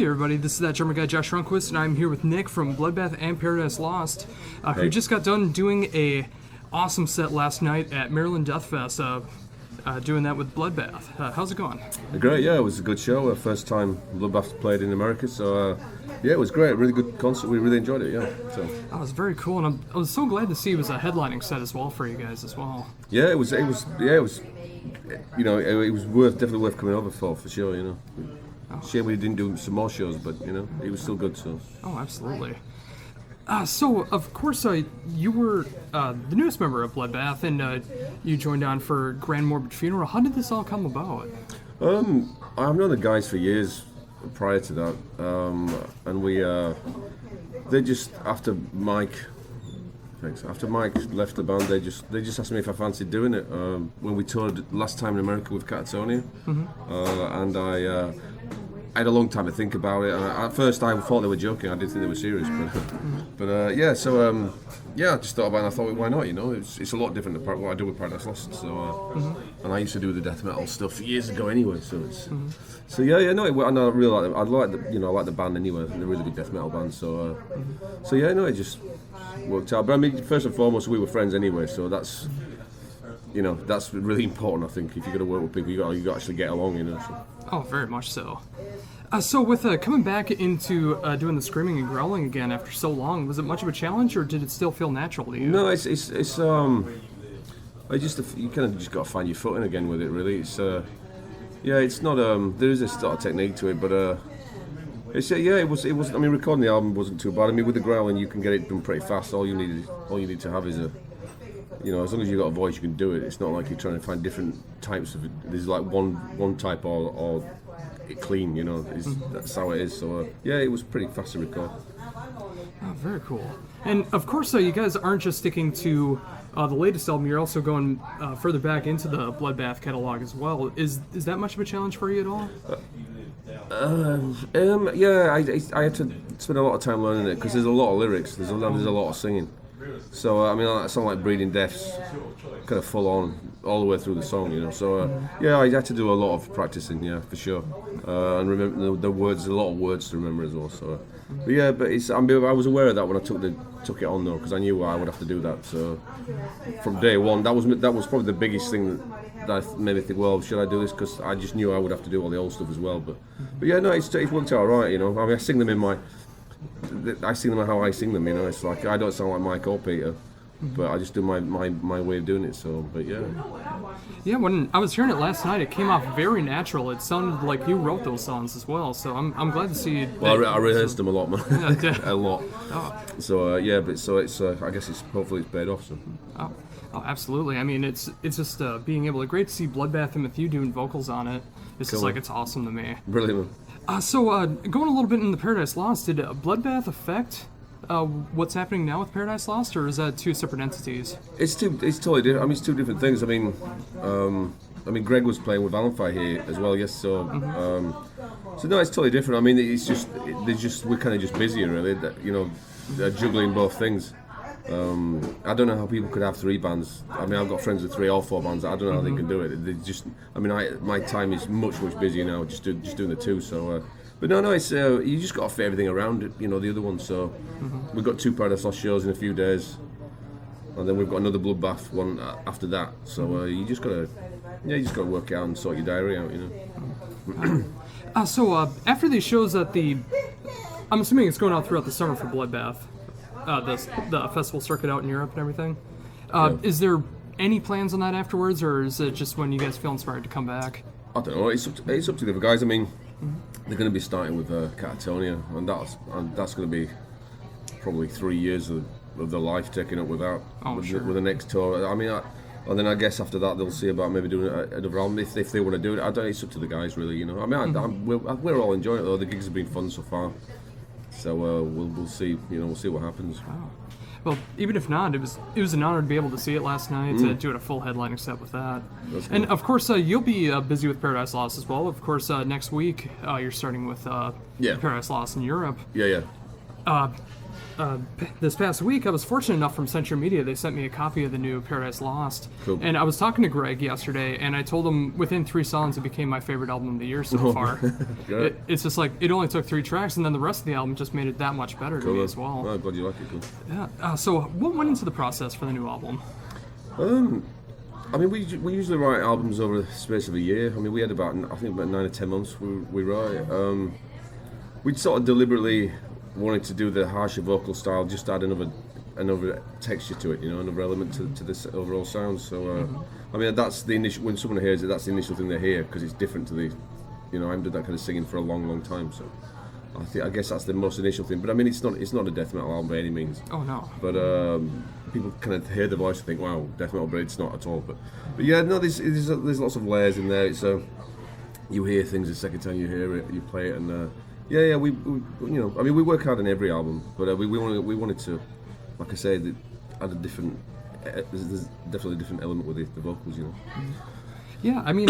Hey everybody, this is that German guy Josh Runquist, and I'm here with Nick from Bloodbath and Paradise Lost, who just got done doing a awesome set last night at Maryland Deathfest, doing that with Bloodbath. How's it going? Great, yeah, it was a good show. First time Bloodbath played in America, so yeah, it was great. Really good concert. We really enjoyed it. Yeah, so. Oh, it was very cool, and I was so glad to see it was a headlining set as well for you guys as well. Yeah, it was. You know, it was definitely worth coming over for sure. You know, shame we didn't do some more shows, but you know, it was still good. So. Oh, absolutely. So, of course, you were the newest member of Bloodbath, and you joined on for Grand Morbid Funeral. How did this all come about? I've known the guys for years prior to that, and they just after Mike left the band, they just asked me if I fancied doing it. When we toured last time in America with Catatonia, and I had a long time to think about it, and at first I thought they were joking. I didn't think they were serious, but yeah. So yeah, I just thought about it and I thought, why not? You know, it's a lot different than what I do with Paradise Lost. So and I used to do the death metal stuff years ago anyway. So it's so yeah. No, I really like. I like the band anyway. They're a really good death metal band. So so yeah, no, it just worked out. But I mean, first and foremost, we were friends anyway. So that's. You know, that's really important, I think. If you're going to work with people, you got to actually get along, you know. So. Oh, very much so. So with coming back into doing the screaming and growling again after so long, was it much of a challenge, or did it still feel natural to you? No, it's you kind of just got to find your footing again with it, really. It's yeah, it's not there is a sort of technique to it, but it was. I mean, recording the album wasn't too bad. I mean, with the growling, you can get it done pretty fast. All you need to have is a. You know, as long as you've got a voice, you can do it. It's not like you're trying to find different types of. There's like one type or clean. You know, that's how it is. So yeah, it was pretty fast to record. Oh, very cool. And of course, you guys aren't just sticking to the latest album. You're also going further back into the Bloodbath catalog as well. Is that much of a challenge for you at all? Yeah, I had to spend a lot of time learning it because there's a lot of lyrics. There's a lot of singing. So I mean, that song like Breeding Death's kind of full on all the way through the song, you know. So yeah, I had to do a lot of practicing, yeah, for sure. And remember the words, a lot of words to remember as well. So, but yeah, but I was aware of that when I took it on though, because I knew I would have to do that. So from day one, that was probably the biggest thing that made me think, well, should I do this? Because I just knew I would have to do all the old stuff as well. But yeah, no, it's worked out all right, you know. I mean, I sing them how I sing them, you know. It's like I don't sound like Mike or Peter, but I just do my way of doing it. So, but yeah. Yeah, when I was hearing it last night, it came off very natural. It sounded like you wrote those songs as well. So I'm glad to see. Well, I rehearsed them a lot, man. A lot. Oh. So yeah, but so it's I guess hopefully it's paid off. So. Oh, absolutely. I mean, it's just being able to great to see Bloodbath and with you doing vocals on it. It's just like it's awesome to me. Brilliant. So going a little bit in the Paradise Lost, did Bloodbath affect what's happening now with Paradise Lost, or is that two separate entities? It's totally different. I mean, it's two different things. I mean, Greg was playing with Valenfire here as well, yes. So, so no, it's totally different. I mean, it's just we're kind of just busier, really. You know, juggling both things. I don't know how people could have three bands. I mean, I've got friends with 3 or 4 bands. I don't know how they can do it. They just, I mean, my time is much busier now, just doing the two. So, but no, it's you just got to fit everything around it. You know, the other one. So, we've got 2 Paradise Lost shows in a few days, and then we've got another Bloodbath one after that. So you just gotta work it out and sort your diary out. You know. So after these shows at I'm assuming it's going out throughout the summer for Bloodbath. The festival circuit out in Europe and everything. Is there any plans on that afterwards, or is it just when you guys feel inspired to come back? I don't know. It's up to the other guys. I mean, they're going to be starting with Catatonia, and that's going to be probably 3 years of their life taken up with that. With the next tour. I mean, and then I guess after that they'll see about maybe doing another album if they want to do it. I don't. It's up to the guys, really. You know. I mean, we're all enjoying it though. The gigs have been fun so far. So we'll see. You know, we'll see what happens. Wow. Well, even if not, it was an honor to be able to see it last night, to do a full headlining set with that. And of course, you'll be busy with Paradise Lost as well. Of course, next week you're starting with Paradise Lost in Europe. Yeah. This past week, I was fortunate enough from Century Media, they sent me a copy of the new Paradise Lost. Cool. And I was talking to Greg yesterday, and I told him within 3 songs it became my favorite album of the year so far. It's just like, it only took 3 tracks, and then the rest of the album just made it that much better to me as well. Oh, glad you like it, cool. Yeah. So what went into the process for the new album? I mean, we usually write albums over the space of a year. I mean, we had about 9 or 10 months we write. We'd sort of deliberately wanted to do the harsher vocal style, just add another texture to it, another element to this overall sound. So, I mean, that's the initial. When someone hears it, that's the initial thing they hear, because it's different to the, I haven't done that kind of singing for a long, long time. So, I guess that's the most initial thing. But I mean, it's not a death metal album by any means. Oh no. But people kind of hear the voice and think, wow, death metal, but it's not at all. But yeah, no, there's lots of layers in there. It's you hear things the second time you hear it, you play it, and. Yeah, we I mean, we work hard on every album, but we wanted to, like I said, add a different, there's definitely a different element with the vocals, Yeah, I mean,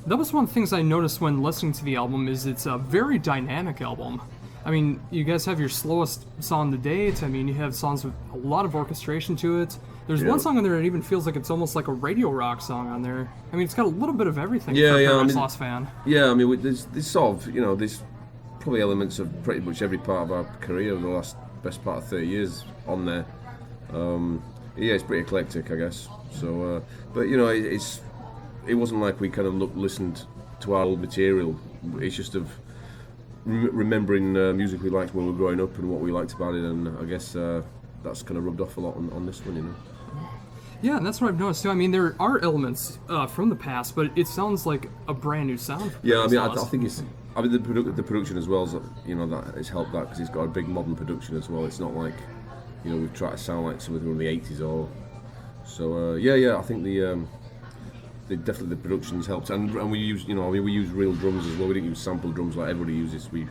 that was one of the things I noticed when listening to the album, is it's a very dynamic album. I mean, you guys have your slowest song to date. I mean, you have songs with a lot of orchestration to it. There's one song on there that even feels like it's almost like a radio rock song on there. I mean, it's got a little bit of everything for a Paradise Lost fan. Yeah, I mean, there's sort of, there's probably elements of pretty much every part of our career over the best part of 30 years on there. Yeah, it's pretty eclectic, I guess. So, but it wasn't like we kind of listened to our old material. It's just of remembering music we liked when we were growing up and what we liked about it, and I guess that's kind of rubbed off a lot on this one, Yeah, and that's what I've noticed too. I mean, there are elements from the past, but it sounds like a brand new sound. Yeah, I mean, I think it's. I mean, the production as well, that has helped that, because it's got a big modern production as well. It's not like, we've tried to sound like something from the 80s or. So yeah, I think definitely the production's helped, and we use we use real drums as well. We didn't use sample drums like everybody uses. We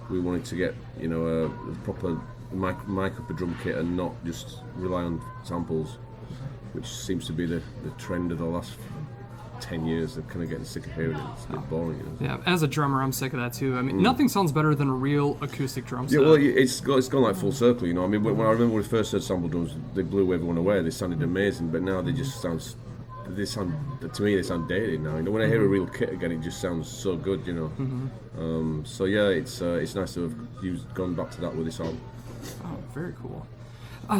wanted to get a proper mic up a drum kit and not just rely on samples, which seems to be the trend of the last 10 years of kind of getting sick of hearing it. It's a bit boring, Yeah, as a drummer, I'm sick of that too. I mean, nothing sounds better than a real acoustic drum set. Yeah, well, it's gone like full circle, I mean, when I remember when we first heard sample drums, they blew everyone away. They sounded amazing, but now they just sound. To me, they sound dated now. When I hear a real kit again, it just sounds so good, So yeah, it's nice to have gone back to that with this album. Oh, very cool.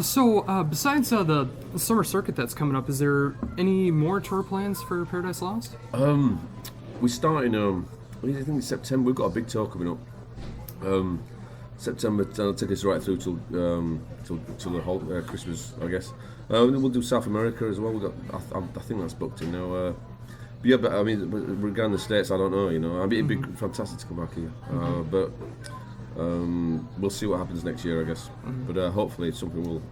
So, besides the summer circuit that's coming up, is there any more tour plans for Paradise Lost? We're starting, I think it's September. We've got a big tour coming up. September, that'll take us right through till the whole Christmas, I guess. We'll do South America as well. I think that's booked in now. But I mean, regarding the States, I don't know. I mean, it'd be fantastic to come back here. But we'll see what happens next year, I guess. But hopefully it's something we'll,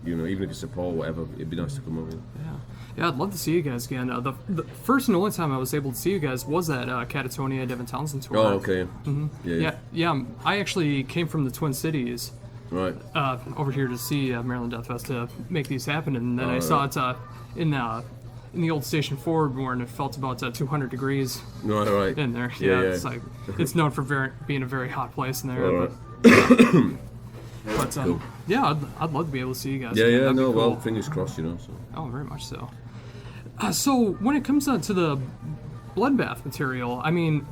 even if it's support or whatever, it'd be nice to come over. Yeah, I'd love to see you guys again. The first and only time I was able to see you guys was at Catatonia Devin Townsend tour. Oh, okay. Yeah. I actually came from the Twin Cities, right, over here to see Maryland Deathfest to make these happen, and then I saw it in the old Station Forward when it felt about 200 degrees right. in there. Yeah, it's like it's known for being a very hot place in there. Right. But cool. Yeah, I'd love to be able to see you guys. Yeah, no, cool. Well, fingers crossed, So. Oh, very much so. So when it comes to the Bloodbath material, I mean,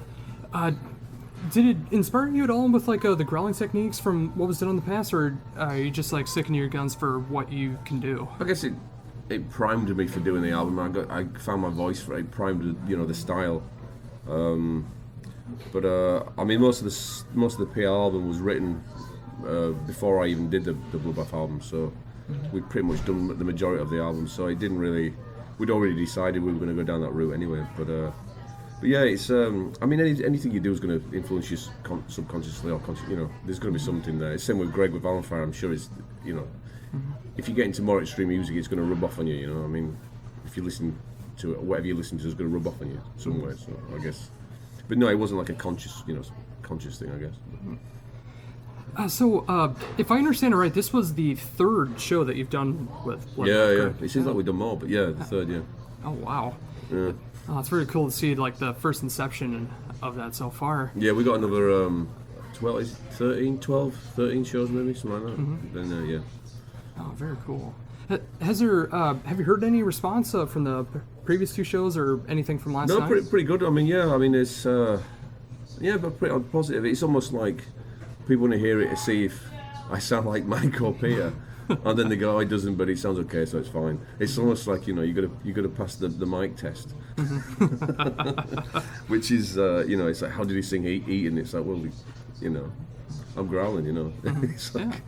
did it inspire you at all with like the growling techniques from what was done in the past, or are you just like sticking to your guns for what you can do? I guess it primed me for doing the album. I found my voice for it. It primed the style. But I mean, most of the PL album was written before I even did the Bloodbath album, so we'd pretty much done the majority of the album. So it didn't really. We'd already decided we were going to go down that route anyway. But yeah, it's. I mean, anything you do is going to influence you subconsciously or consciously. There's going to be something there. It's same with Greg with Valenfire. I'm sure it's. If you get into more extreme music, it's going to rub off on you. I mean, if you listen to it, whatever you listen to is going to rub off on you somewhere. So I guess. But no, it wasn't like a conscious thing, I guess. So, if I understand it right, this was the third show that you've done with Bloodbath. Yeah. It seems like we've done more, but yeah, the third, yeah. Oh, wow. Yeah. Oh, it's really cool to see like the first inception of that so far. Yeah, we got another 13 shows maybe, something like that. Then yeah. Oh, very cool. Has there? Have you heard any response from the previous 2 shows or anything from last night? No, pretty good. I mean, yeah. I mean, it's but pretty positive. It's almost like people want to hear it to see if I sound like Mike or Peter, and then they go, "Oh, it doesn't," but it sounds okay, so it's fine. It's almost like you got to pass the mic test, which is it's like, how did he sing eat? And it's like, well, I'm growling, It's like,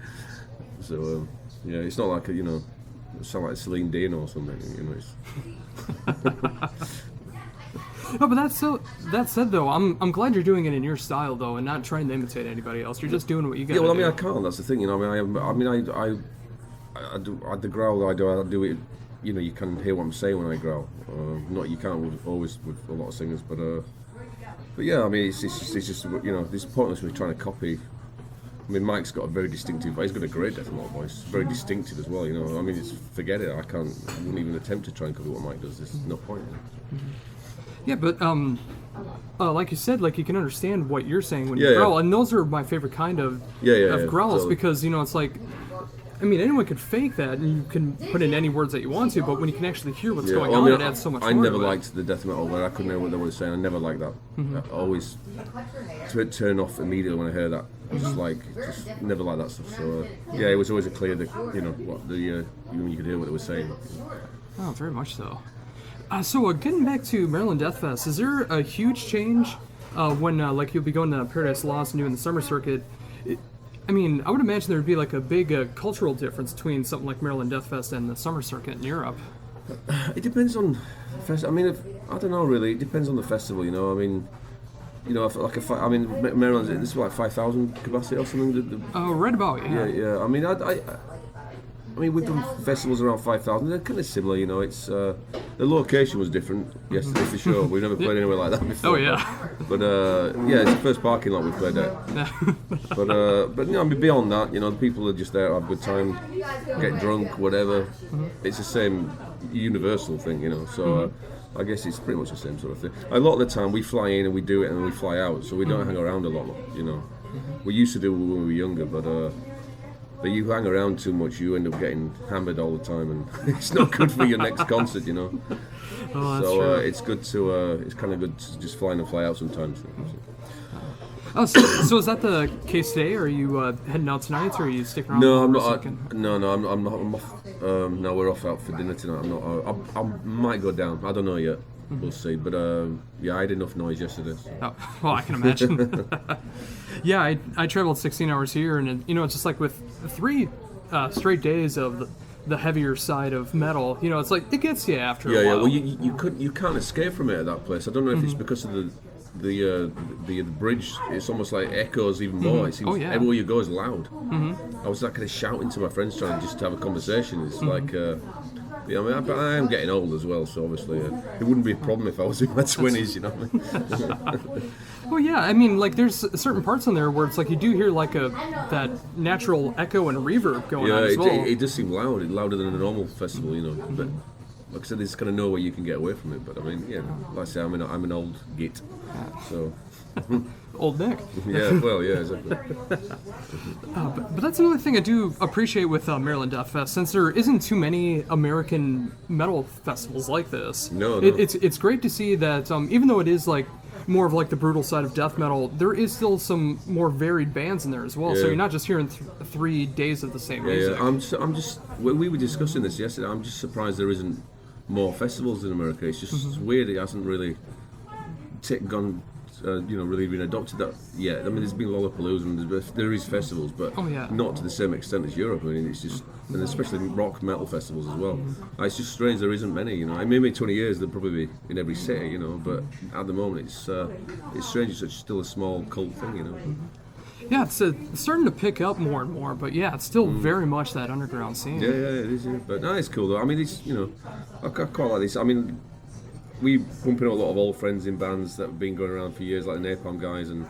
so it's not like sound like Celine Dion or something, It's No, but that said though, I'm glad you're doing it in your style though, and not trying to imitate anybody else. You're just doing what you got. Yeah, well, I mean, I can't. That's the thing, I do the growl. I do it. You can hear what I'm saying when I growl. Not you can't always with a lot of singers, but yeah. I mean, it's just it's pointless with trying to copy. I mean, Mike's got a very distinctive voice. He's got a great death metal voice. Very distinctive as well, I mean, forget it. I wouldn't even attempt to try and copy what Mike does. There's no point. Yeah, but like you said, like you can understand what you're saying when you growl, and those are my favorite kind of growls totally. Because it's like, I mean, anyone could fake that, and you can put in any words that you want to, but when you can actually hear what's going on, it adds so much more. I never liked the death metal where I couldn't hear what they were saying. I never liked that. I always turn off immediately when I hear that. Just never like that stuff. So it was always clear that what you could hear what they were saying. Oh, very much so. So getting back to Maryland Deathfest, is there a huge change when you'll be going to Paradise Lost and doing the summer circuit? I mean, I would imagine there would be like a big cultural difference between something like Maryland Deathfest and the summer circuit in Europe. It depends on the festival. I mean, I don't know really. It depends on the festival. I mean, Maryland, this is like 5,000 capacity or something. Right about, yeah. Yeah. I mean, we've done festivals around 5,000. They're kind of similar, It's the location was different yesterday for sure. We've never played anywhere like that before. Oh yeah. But it's the first parking lot we played at. But I mean, beyond that, the people are just there to have a good time, get drunk, whatever. It's the same universal thing, So. I guess it's pretty much the same sort of thing. A lot of the time we fly in and we do it and then we fly out, so we don't hang around a lot, We used to do it when we were younger, but you hang around too much, you end up getting hammered all the time, and it's not good for your next concert, Oh, that's so true. it's good to it's kind of good to just fly in and fly out sometimes. Oh, so is that the case today? Or are you heading out tonight, or are you sticking around? No, I'm not. I'm not. I'm off. No, we're off out for dinner tonight. I'm not. I might go down. I don't know yet. We'll see. But I had enough noise yesterday. So. Oh, well, I can imagine. Yeah, I traveled 16 hours here, and it's just like with 3 straight days of the heavier side of metal. It's like it gets you after a while. Yeah. Well, you can't escape from it at that place. I don't know if it's because of the bridge. It's almost like echoes even more. It seems everywhere you go is loud. I was like kind of shouting to my friends trying just to have a conversation. It's like I am getting old as well, so obviously it wouldn't be a problem if I was in my 20s, Well, yeah, I mean, like there's certain parts on there where it's like you do hear like that natural echo and reverb going on as well. Yeah, it does seem loud. It's louder than a normal festival, But like I said, there's kind of no way you can get away from it. But I mean, like I say, I'm an old git, so. Old Nick. Yeah, well, yeah, exactly. But that's another thing I do appreciate with Maryland Deathfest, since there isn't too many American metal festivals like this. No. It's great to see that even though it is like more of like the brutal side of death metal, there is still some more varied bands in there as well. Yeah. So you're not just hearing 3 days of the same music. Yeah. I'm just. We were discussing this yesterday. I'm just surprised there isn't more festivals in America. It's just it's weird. It hasn't really gone. Really been adopted that yet. I mean, there's been Lollapalooza and there is festivals, but not to the same extent as Europe. I mean, it's just, and especially rock metal festivals as well. It's just strange there isn't many. Maybe 20 years there'll probably be in every city. But at the moment it's strange. It's still a small cult thing. Yeah, it's starting to pick up more and more, but yeah, it's still very much that underground scene. Yeah, it is. Yeah. But no, it's cool though. I mean, it's I quite like this. I mean. We bump into a lot of old friends in bands that have been going around for years, like the Napalm guys, and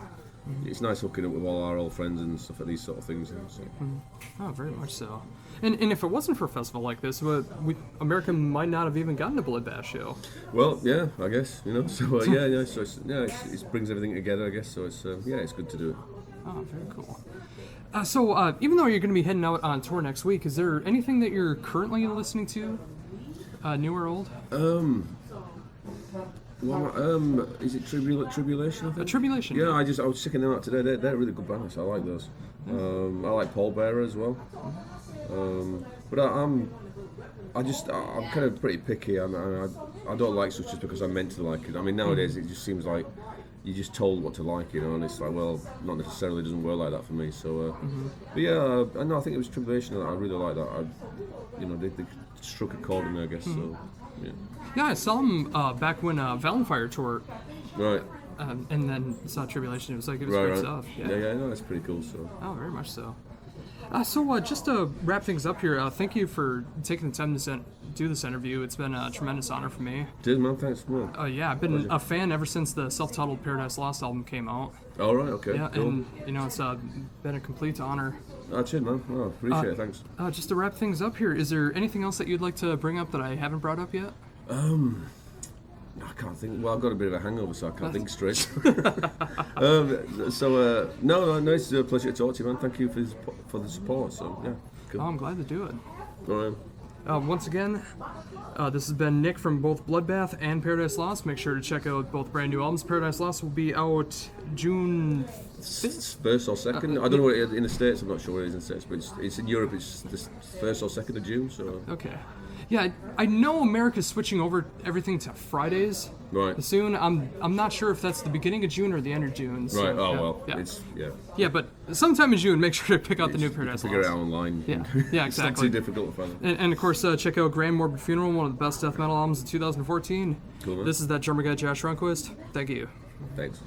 it's nice hooking up with all our old friends and stuff like these sort of things. So. Oh, very much so. And if it wasn't for a festival like this, America might not have even gotten a Bloodbath show. Well, yeah, I guess So so it brings everything together, I guess. So it's it's good to do it. Oh, very cool. So, even though you're going to be heading out on tour next week, is there anything that you're currently listening to, new or old? Well, is it Tribulation? I think? Tribulation. Yeah, I was checking them out today. They're really good bands. I like those. I like Paul Bearer as well. But I'm kind of pretty picky. I don't like stuff just because I'm meant to like it. I mean, nowadays it just seems like you're just told what to like, and it's like, well, not necessarily, doesn't work like that for me. So, but yeah, I think it was Tribulation that I really like that. They struck a chord in me, I guess. So, yeah. Yeah, I saw them back when Valenfire toured. Right. And then saw Tribulation. It was great stuff. Yeah, no, that's pretty cool. So. Oh, very much so. So just to wrap things up here, thank you for taking the time to do this interview. It's been a tremendous honor for me. Cheers, man. Thanks, man. Yeah, I've been a fan ever since the self-titled Paradise Lost album came out. All right, okay. Yeah, cool. and it's been a complete honor. Cheers, man. Oh, appreciate it. Thanks. Just to wrap things up here, is there anything else that you'd like to bring up that I haven't brought up yet? I can't think. Well, I've got a bit of a hangover, so I can't think straight. No, it's a pleasure to talk to you, man. Thank you for the support. So, yeah. Cool. Oh, I'm glad to do it. All right. Once again, this has been Nick from both Bloodbath and Paradise Lost. Make sure to check out both brand new albums. Paradise Lost will be out June 5th? 1st or 2nd. I don't know what it is in the States. I'm not sure what it is in the States, but it's in Europe. It's the 1st or 2nd of June. So. Okay. Yeah, I know America's switching over everything to Fridays right. soon. I'm not sure if that's the beginning of June or the end of June. So, right. Oh yeah, well. Yeah. Yeah. Yeah, but sometime in June, make sure to pick out the new Paradise Lost. Figure it out online. Yeah. Yeah. Exactly. It's not too difficult to find. And of course, check out Grand Morbid Funeral, one of the best death metal albums of 2014. Cool, man. This is that drummer guy, Josh Runquist. Thank you. Thanks.